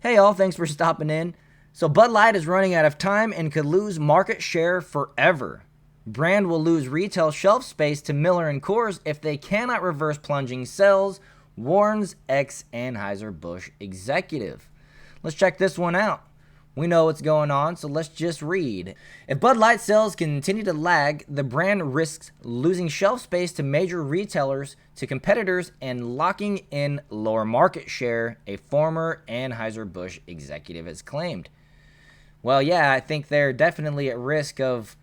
Hey all, thanks for stopping in. So Bud Light is running out of time and could lose market share forever. Brand will lose retail shelf space to Miller and Coors if they cannot reverse plunging sales, warns ex-Anheuser-Busch executive. Let's check this one out. We know what's going on, so let's just read. If Bud Light sales continue to lag, the brand risks losing shelf space to major retailers, to competitors, and locking in lower market share, a former Anheuser-Busch executive has claimed. Well, yeah, I think they're definitely at risk of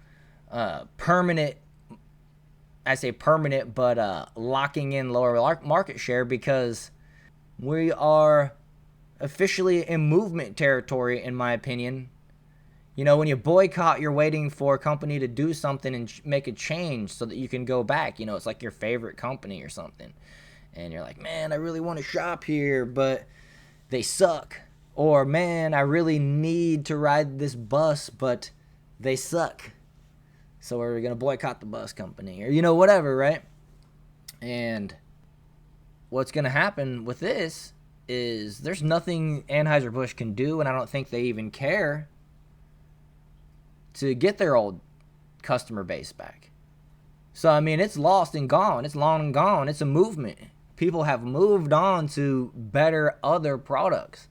permanent, I say permanent, but locking in lower market share because we are officially in movement territory, in my opinion. You know, when you boycott, you're waiting for a company to do something and make a change so that you can go back. You know, it's like your favorite company or something. And you're like, man, I really want to shop here, but they suck. Or, man, I really need to ride this bus, but they suck. So we're going to boycott the bus company. Or, you know, whatever, right? And what's going to happen with this is there's nothing Anheuser-Busch can do, and I don't think they even care, to get their old customer base back. So, I mean, it's lost and gone. It's long and gone. It's a movement. People have moved on to better other products,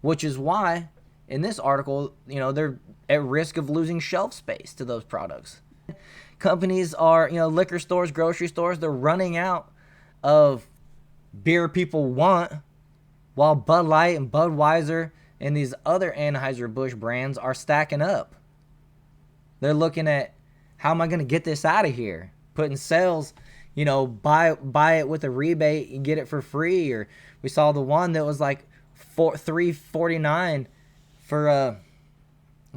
which is why in this article, you know, they're at risk of losing shelf space to those products. Companies are, you know, liquor stores, grocery stores, they're running out of beer people want, while Bud Light and Budweiser and these other Anheuser-Busch brands are stacking up. They're looking at, how am I going to get this out of here? Putting sales, you know, buy it with a rebate and get it for free. Or we saw the one that was like $3.49 for a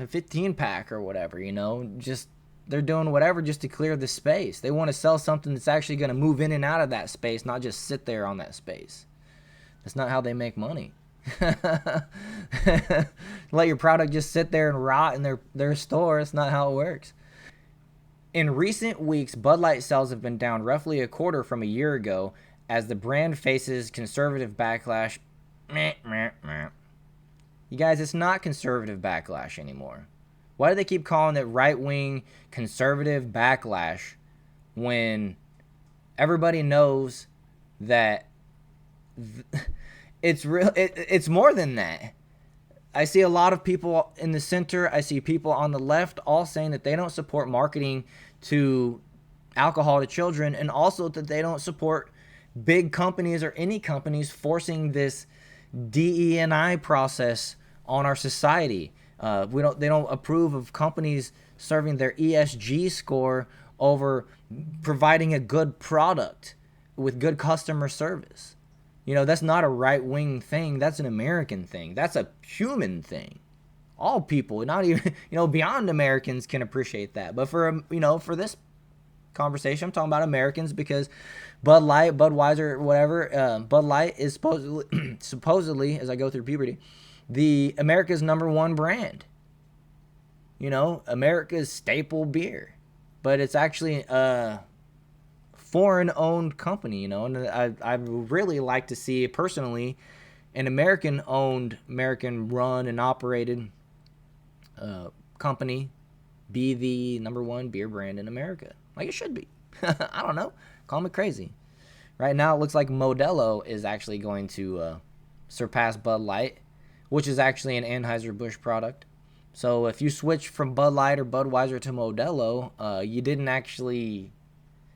15 pack or whatever, you know. Just they're doing whatever just to clear the space. They want to sell something that's actually going to move in and out of that space, not just sit there on that space. That's not how they make money. Let your product just sit there and rot in their store. That's not how it works. In recent weeks, Bud Light sales have been down roughly a quarter from a year ago as the brand faces conservative backlash. You guys, it's not conservative backlash anymore. Why do they keep calling it right-wing conservative backlash when everybody knows that it's real? It's more than that. I see a lot of people in the center. I see people on the left all saying that they don't support marketing to alcohol to children, and also that they don't support big companies or any companies forcing this DE&I process on our society. They don't approve of companies serving their ESG score over providing a good product with good customer service. You know, that's not a right-wing thing. That's an American thing. That's a human thing. All people, not even, you know, beyond Americans can appreciate that. But for, you know, for this conversation, I'm talking about Americans because Bud Light, Budweiser, whatever, Bud Light is supposedly, as I go through puberty, the America's #1 brand. You know, America's staple beer. But it's actually foreign-owned company, you know, and I really like to see, personally, an American-owned, American-run and operated company be the #1 beer brand in America, like it should be. I don't know. Call me crazy. Right now, it looks like Modelo is actually going to surpass Bud Light, which is actually an Anheuser-Busch product. So if you switch from Bud Light or Budweiser to Modelo, you didn't actually...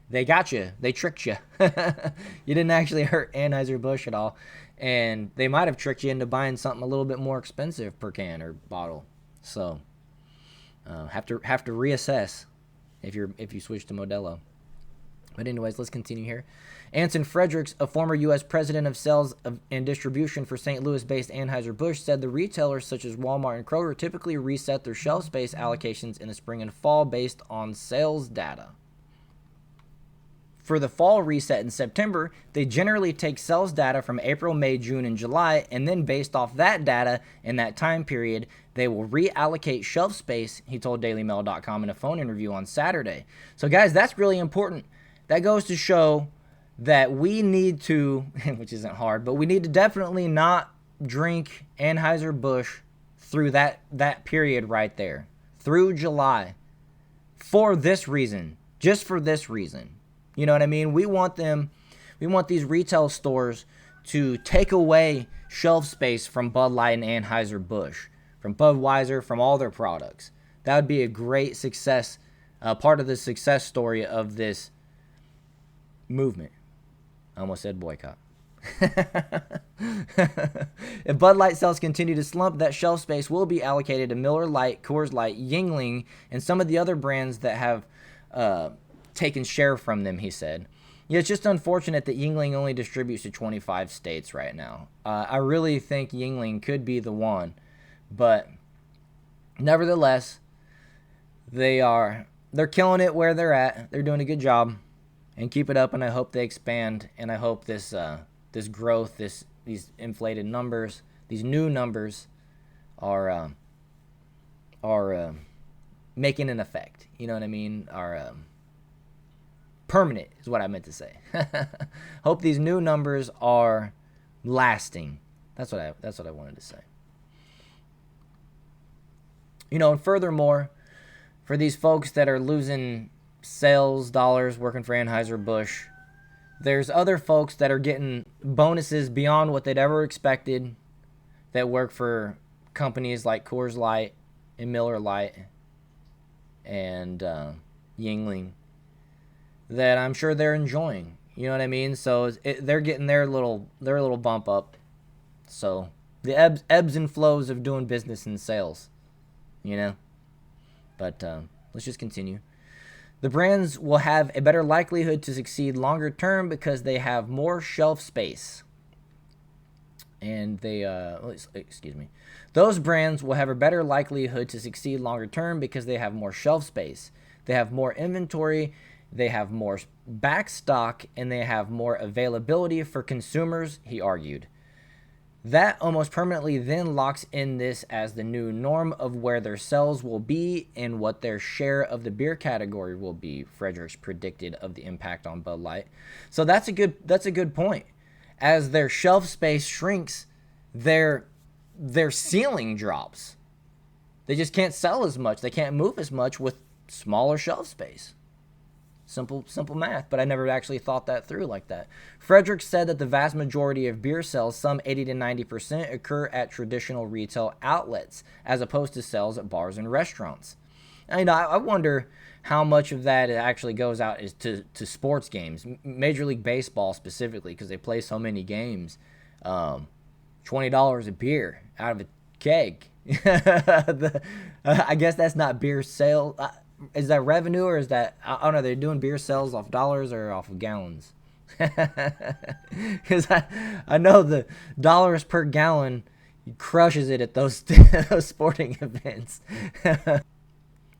They got you. They tricked you. You didn't actually hurt Anheuser-Busch at all. And they might have tricked you into buying something a little bit more expensive per can or bottle. So have to reassess if you switch to Modelo. But anyways, let's continue here. Anson Fredericks, a former U.S. president of sales and distribution for St. Louis-based Anheuser-Busch, said the retailers such as Walmart and Kroger typically reset their shelf space allocations in the spring and fall based on sales data. For the fall reset in September, they generally take sales data from April, May, June, and July, and then based off that data in that time period, they will reallocate shelf space, he told DailyMail.com in a phone interview on Saturday. So guys, that's really important. That goes to show that we need to, which isn't hard, but we need to definitely not drink Anheuser-Busch through that period right there, through July, for this reason, just for this reason. You know what I mean? We want these retail stores to take away shelf space from Bud Light and Anheuser-Busch, from Budweiser, from all their products. That would be a great success, part of the success story of this movement. I almost said boycott. If Bud Light sales continue to slump, that shelf space will be allocated to Miller Lite, Coors Light, Yuengling, and some of the other brands that have taken share from them, he said. Yeah, it's just unfortunate that Yuengling only distributes to 25 states right now. I really think Yuengling could be the one, but nevertheless, they're killing it where they're at. They're doing a good job, and keep it up. And I hope they expand. And I hope this growth, these inflated numbers, these new numbers, are making an effect. You know what I mean? Are permanent is what I meant to say. Hope these new numbers are lasting. That's what I wanted to say. You know, and furthermore, for these folks that are losing sales dollars working for Anheuser-Busch, there's other folks that are getting bonuses beyond what they'd ever expected that work for companies like Coors Light and Miller Lite and Yuengling that I'm sure they're enjoying. You know what I mean? So they're getting their little bump up. So the ebbs and flows of doing business and sales, you know. But let's just continue. The brands will have a better likelihood to succeed longer term because they have more shelf space. And those brands will have a better likelihood to succeed longer term because they have more shelf space. They have more inventory, they have more back stock, and they have more availability for consumers, he argued. That almost permanently then locks in this as the new norm of where their sales will be and what their share of the beer category will be, Fredericks predicted of the impact on Bud Light. So that's a good point. As their shelf space shrinks, their ceiling drops. They just can't sell as much. They can't move as much with smaller shelf space. Simple math, but I never actually thought that through like that. Fredericks said that the vast majority of beer sales, some 80 to 90%, occur at traditional retail outlets, as opposed to sales at bars and restaurants. And I wonder how much of that actually goes out is to sports games, Major League Baseball specifically, because they play so many games. $20 a beer out of a keg. I guess that's not beer sale. Is that revenue, or is that, I don't know, they're doing beer sales off dollars or off of gallons? Because I know the dollars per gallon crushes it at those sporting events.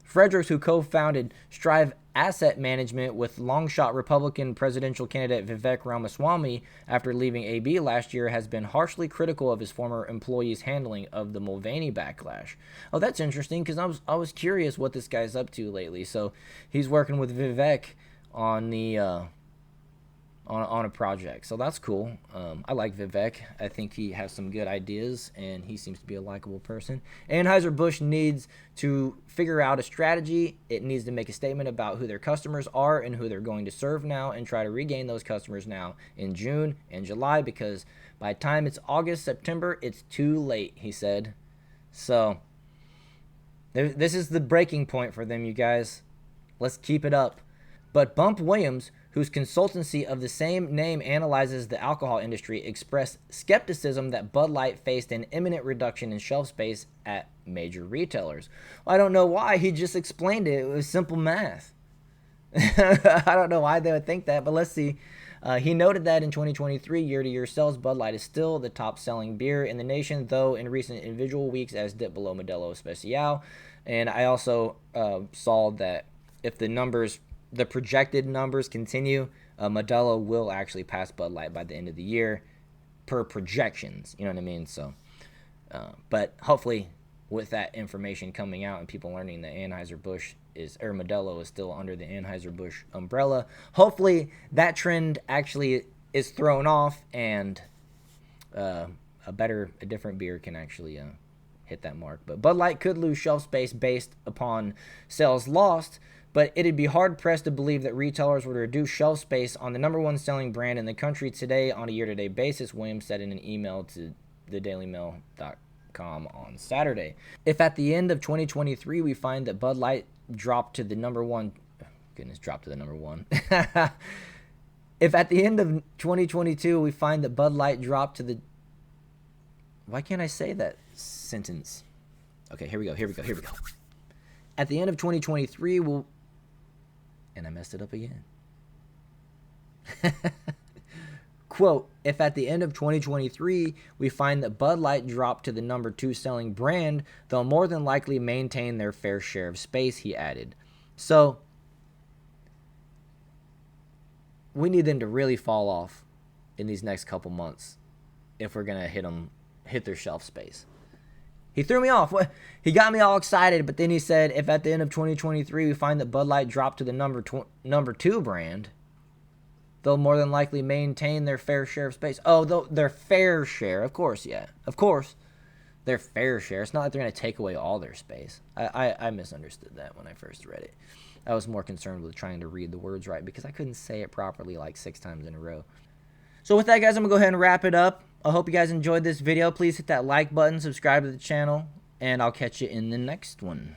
Fredericks, who co-founded Strive Asset Management with long-shot Republican presidential candidate Vivek Ramaswamy after leaving AB last year, has been harshly critical of his former employees' handling of the Mulvaney backlash. Oh, that's interesting, because I was curious what this guy's up to lately. So he's working with Vivek on the on a project, so that's cool. I like Vivek. I think he has some good ideas, and he seems to be a likable person. Anheuser-Busch needs to figure out a strategy. It needs to make a statement about who their customers are and who they're going to serve now, and try to regain those customers now in June and July, because by the time it's August, September, it's too late, he said. So this is the breaking point for them, you guys. Let's keep it up. But Bump Williams, whose consultancy of the same name analyzes the alcohol industry, expressed skepticism that Bud Light faced an imminent reduction in shelf space at major retailers. Well, I don't know why. He just explained it. It was simple math. I don't know why they would think that, but let's see. He noted that in 2023, year-to-year sales, Bud Light is still the top-selling beer in the nation, though in recent individual weeks has dipped below Modelo Especial. And I also saw that if the projected numbers continue, Modelo will actually pass Bud Light by the end of the year per projections. You know what I mean? So, but hopefully with that information coming out and people learning that Anheuser-Busch Modelo is still under the Anheuser-Busch umbrella, hopefully that trend actually is thrown off, and a different beer can actually hit that mark. But Bud Light could lose shelf space based upon sales lost, but it'd be hard-pressed to believe that retailers would reduce shelf space on the #1 selling brand in the country today on a year-to-date basis, Williams said in an email to thedailymail.com on Saturday. If at the end of 2023 we find that Bud Light dropped to the #1... dropped to the #1. If at the end of 2022 we find that Bud Light dropped to the... Why can't I say that sentence? Okay, here we go. At the end of 2023, we'll... And I messed it up again. Quote, if at the end of 2023 we find that Bud Light dropped to the #2 selling brand, they'll more than likely maintain their fair share of space, he added. So, we need them to really fall off in these next couple months if we're going to hit their shelf space. He threw me off. He got me all excited, but then he said, if at the end of 2023 we find that Bud Light dropped to the #2 brand, they'll more than likely maintain their fair share of space. Oh, their fair share. Of course, yeah. Of course, their fair share. It's not like they're going to take away all their space. I misunderstood that when I first read it. I was more concerned with trying to read the words right because I couldn't say it properly like 6 times in a row. So with that, guys, I'm going to go ahead and wrap it up. I hope you guys enjoyed this video. Please hit that like button, subscribe to the channel, and I'll catch you in the next one.